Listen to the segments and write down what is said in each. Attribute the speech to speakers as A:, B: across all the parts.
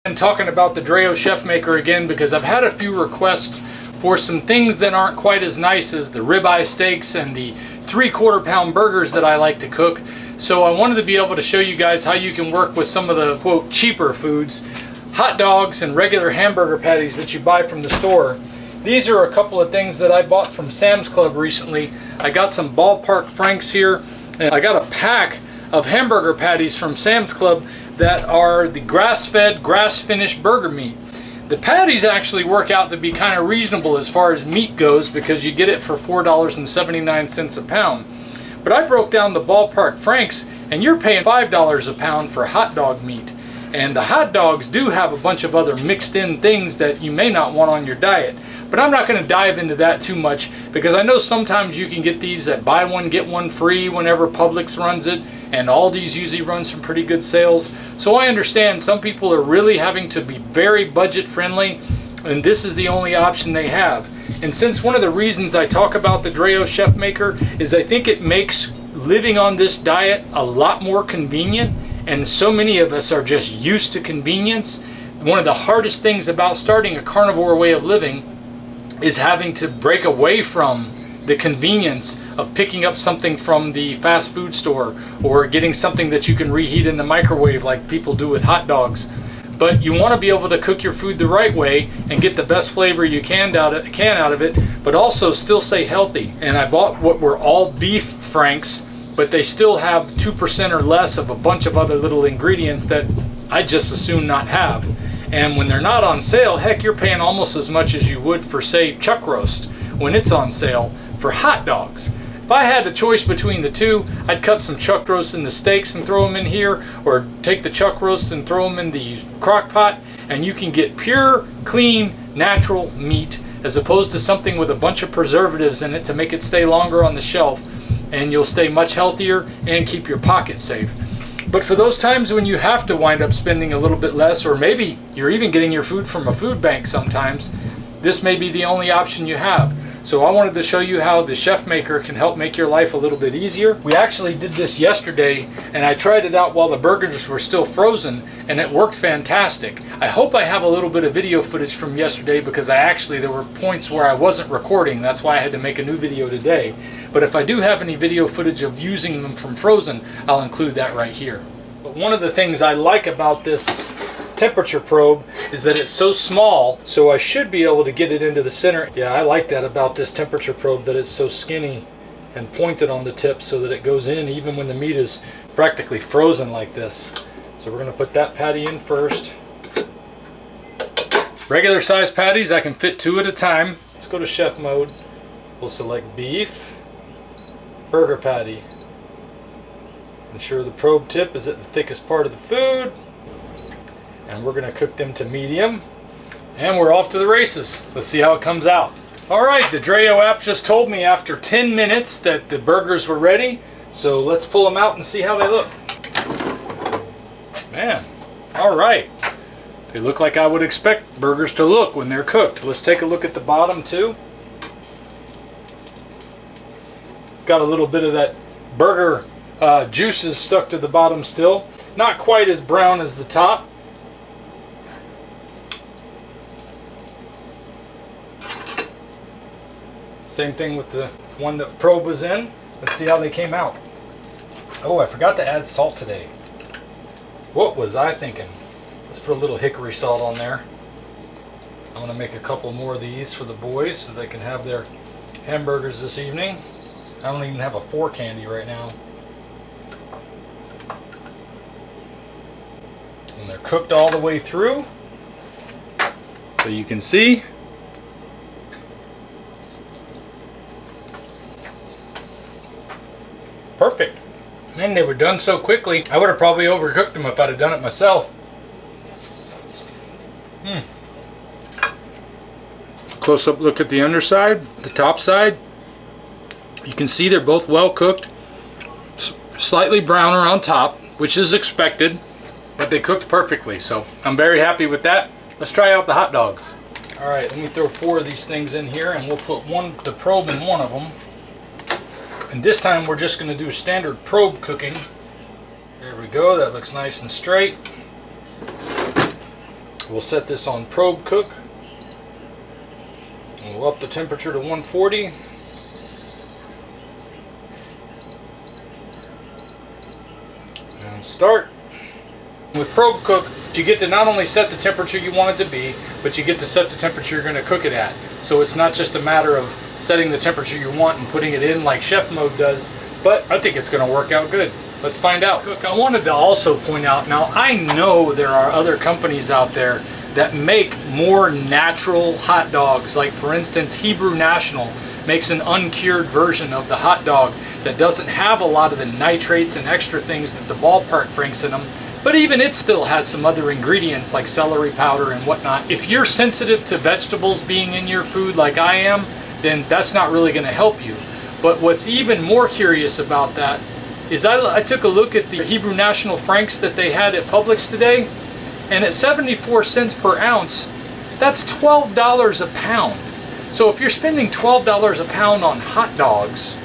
A: I'm talking about the Dreo ChefMaker again because I've had a few requests for some things that aren't quite as nice as the ribeye steaks and the 3/4 pound burgers that I like to cook. So I wanted to be able to show you guys how you can work with some of the quote cheaper foods, hot dogs and regular hamburger patties that you buy from the store. These are a couple of things that I bought from Sam's Club recently. I got some ballpark franks here, and I got a pack of hamburger patties from Sam's Club that are the grass-fed, grass-finished burger meat. The patties actually work out to be kind of reasonable as far as meat goes because you get it for $4.79 a pound. But I broke down the ballpark franks and you're paying $5 a pound for hot dog meat. And the hot dogs do have a bunch of other mixed in things that you may not want on your diet. But I'm not going to dive into that too much because I know sometimes you can get these at buy one get one free whenever Publix runs it, and Aldi's usually runs some pretty good sales. So I understand some people are really having to be very budget friendly, and this is the only option they have. And since one of the reasons I talk about the Dreo ChefMaker is I think it makes living on this diet a lot more convenient, and so many of us are just used to convenience. One of the hardest things about starting a carnivore way of living is having to break away from the convenience of picking up something from the fast food store or getting something that you can reheat in the microwave like people do with hot dogs. But you want to be able to cook your food the right way and get the best flavor you can out of it, but also still stay healthy. And I bought what were all beef franks, but they still have 2% or less of a bunch of other little ingredients that I just as soon not have. And when they're not on sale, heck, you're paying almost as much as you would for, say, chuck roast when it's on sale for hot dogs. If I had a choice between the two, I'd cut some chuck roast in the steaks and throw them in here, or take the chuck roast and throw them in the crock pot, and you can get pure, clean, natural meat as opposed to something with a bunch of preservatives in it to make it stay longer on the shelf, and you'll stay much healthier and keep your pocket safe. But for those times when you have to wind up spending a little bit less, or maybe you're even getting your food from a food bank sometimes, this may be the only option you have. So I wanted to show you how the ChefMaker can help make your life a little bit easier. We actually did this yesterday, and I tried it out while the burgers were still frozen, and it worked fantastic. I hope I have a little bit of video footage from yesterday because there were points where I wasn't recording. That's why I had to make a new video today. But if I do have any video footage of using them from frozen, I'll include that right here. But one of the things I like about this temperature probe is that it's so small, so I should be able to get it into the center. Yeah, I like that about this temperature probe, that it's so skinny and pointed on the tip so that it goes in even when the meat is practically frozen like this. So we're going to put that patty in first. Regular size patties, I can fit 2 at a time. Let's go to chef mode. We'll select beef, burger patty. Ensure the probe tip is at the thickest part of the food. And we're going to cook them to medium. And we're off to the races. Let's see how it comes out. Alright, the Dreo app just told me after 10 minutes that the burgers were ready. So let's pull them out and see how they look. Man, alright. They look like I would expect burgers to look when they're cooked. Let's take a look at the bottom too. It's got a little bit of that burger juices stuck to the bottom still. Not quite as brown as the top. Same thing with the one that probe was in. Let's see how they came out. Oh, I forgot to add salt today. What was I thinking? Let's put a little hickory salt on there. I'm going to make a couple more of these for the boys so they can have their hamburgers this evening. I don't even have a fork handy right now. And they're cooked all the way through. So you can see. Perfect. Man, they were done so quickly. I would have probably overcooked them if I'd have done it myself. Close-up look at the underside, the top side. You can see they're both well cooked. Slightly browner on top, which is expected, but they cooked perfectly. So I'm very happy with that. Let's try out the hot dogs. All right, let me throw 4 of these things in here, and we'll put the probe in one of them. And this time we're just going to do standard probe cooking. There we go, that looks nice and straight. We'll set this on probe cook. And we'll up the temperature to 140. And start. With probe cook, you get to not only set the temperature you want it to be, but you get to set the temperature you're going to cook it at. So it's not just a matter of setting the temperature you want and putting it in like chef mode does, but I think it's going to work out good. Let's find out. I wanted to also point out, now I know there are other companies out there that make more natural hot dogs. Like for instance, Hebrew National makes an uncured version of the hot dog that doesn't have a lot of the nitrates and extra things that the ballpark franks in them, but even it still has some other ingredients like celery powder and whatnot. If you're sensitive to vegetables being in your food like I am, then that's not really going to help you. But what's even more curious about that is I took a look at the Hebrew National Franks that they had at Publix today, and at 74 cents per ounce, that's $12 a pound. So if you're spending $12 a pound on hot dogs,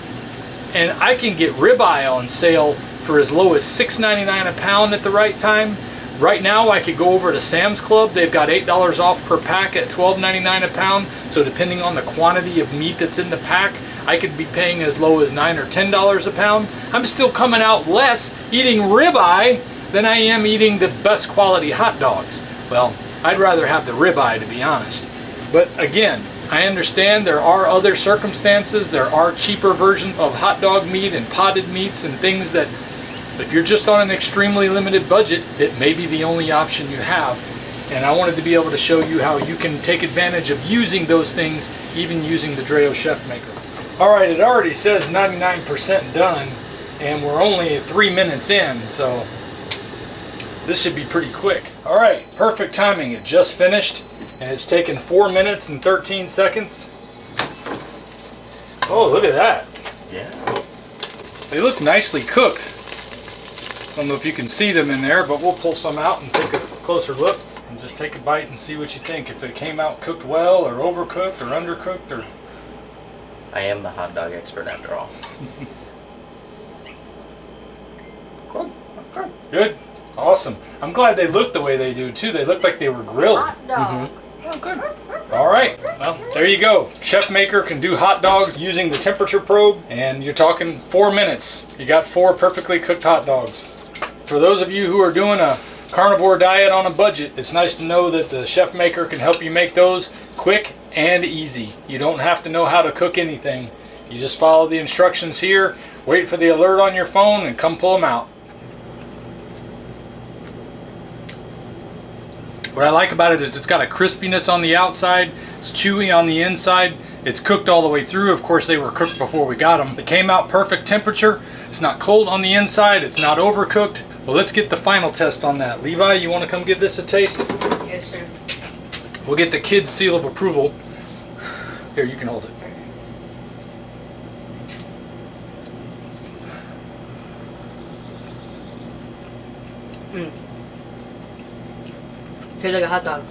A: and I can get ribeye on sale for as low as $6.99 a pound at the right time. Right now I could go over to Sam's Club. They've got $8 off per pack at $12.99 a pound. So depending on the quantity of meat that's in the pack, I could be paying as low as $9 or $10 a pound. I'm still coming out less eating ribeye than I am eating the best quality hot dogs. Well, I'd rather have the ribeye, to be honest. But again, I understand there are other circumstances. There are cheaper versions of hot dog meat and potted meats and things that, if you're just on an extremely limited budget, it may be the only option you have. And I wanted to be able to show you how you can take advantage of using those things, even using the Dreo ChefMaker. All right, it already says 99% done, and we're only 3 minutes in, so this should be pretty quick. All right, perfect timing. It just finished, and it's taken 4 minutes and 13 seconds. Oh, look at that.
B: Yeah.
A: They look nicely cooked. I don't know if you can see them in there, but we'll pull some out and take a closer look and just take a bite and see what you think. If it came out cooked well or overcooked or undercooked or...
B: I am the hot dog expert after all. Good. Okay.
A: Good. Awesome. I'm glad they look the way they do too. They look like they were grilled.
C: Hot dog.
B: Oh, good.
A: All right. Well, there you go. ChefMaker can do hot dogs using the temperature probe, and you're talking 4 minutes. You got 4 perfectly cooked hot dogs. For those of you who are doing a carnivore diet on a budget, it's nice to know that the ChefMaker can help you make those quick and easy. You don't have to know how to cook anything. You just follow the instructions here, wait for the alert on your phone, and come pull them out. What I like about it is it's got a crispiness on the outside, it's chewy on the inside, it's cooked all the way through. Of course, they were cooked before we got them. It came out perfect temperature, it's not cold on the inside, it's not overcooked. Well, let's get the final test on that. Levi, you want to come give this a taste?
C: Yes, sir.
A: We'll get the kid's seal of approval. Here, you can hold it.
C: Tastes like a hot dog.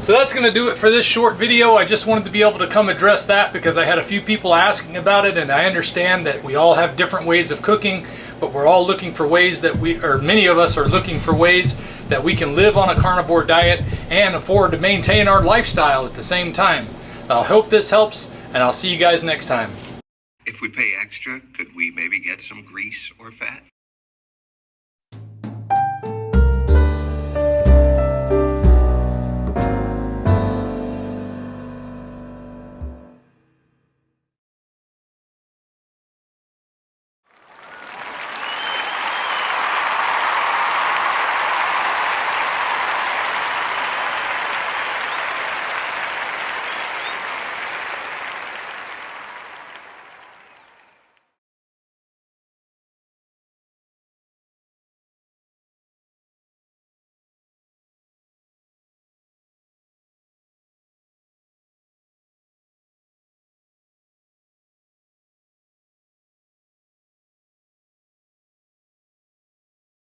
A: So that's going to do it for this short video. I just wanted to be able to come address that because I had a few people asking about it, and I understand that we all have different ways of cooking, but we're all looking for ways that many of us are looking for ways that we can live on a carnivore diet and afford to maintain our lifestyle at the same time. I hope this helps, and I'll see you guys next time.
D: If we pay extra, could we maybe get some grease or fat?